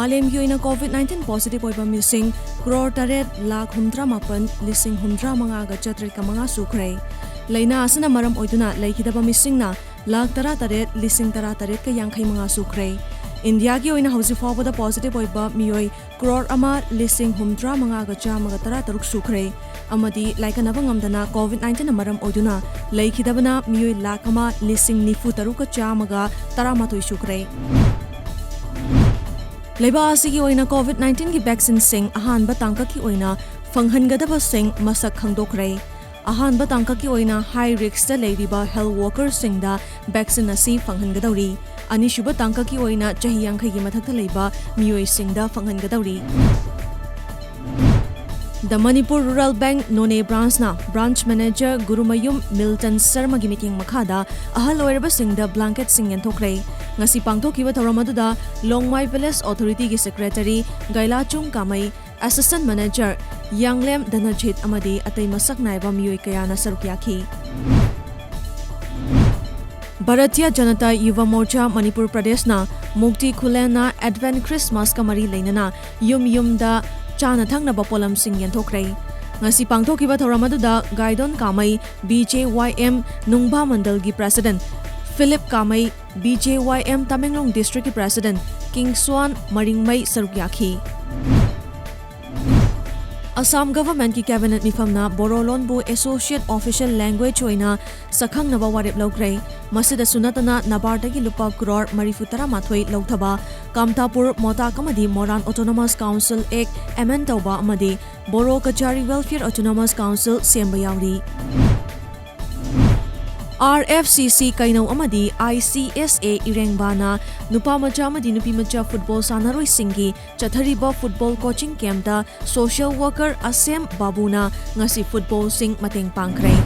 Malemgi oina COVID-19 positive oiba missing crore taret lakh humdra mapan lising humdra manga ga chatrit ka manga sukhrei. Laina asana maram oiduna laikhidaba missing na lakh tara taret lising tara taret ka yangkhai manga sukhrei. India ki oina hausi fawbada positive oiba mioi crore ama lising humdra manga ga chamaga tara taruk sukhrei. Amadi laikanaba ngamdana COVID-19 na maram oiduna laikhidabana mioi lakh ama lising nifu taruka chamaga taramatoi sukhrei. Leba asigi oina COVID-19 ki vaccine sing ahanba tangka ki oina fanghangadaba sing masak khangdokhrei. Ahanba tangka ki oina high risk da leiriba health workers sing da vaccine asi fanghangadawri. Anishuba tangka ki oina chahi yangkhai gi mathakta leiba mioi sing da fanghangadawri. The Manipur Rural Bank None branch na branch manager Gurumayum Milton Sharma gi meeting makhada ahal oiraba sing da blanket sing yanthokhrei. Ngasi pangthokiba thoramadu Longmai Village Authority ki secretary Gailachung Kamai assistant manager Yanglem Danajit amadi atai masak naiba mioi kayana saruk yakhi. Bharatiya Janata Yuva Morcha Manipur Pradesh na Mukti Khulena Advent Christmas kamari leinana yum da chana thangna bapolam sing yanthokhrei. Ngasi pangthokiba thoramadu Gaidon Kamai BJYM Nungba Mandal gi president Philip Kamai BJYM Tamenglong District ki President King Swan Maringmai saruk yakhi. Assam government ki cabinet mifamna Borolon bu associate official language oina sakhang naba warep logrei. Masida sunatana Nabartagi lupa crore marifutara mathoi logthaba Kamtapur Mota Kamadi Moran Autonomous Council Act amend tauba amadi Boro Kachari Welfare Autonomous Council semba yauri. RFCC kainaw amadi ICSA irengbana nupa macha amadi nupi macha football sanaroi singgi chathariba football coaching camp da social worker Asem Babuna ngasi football sing mateng pangkhrei.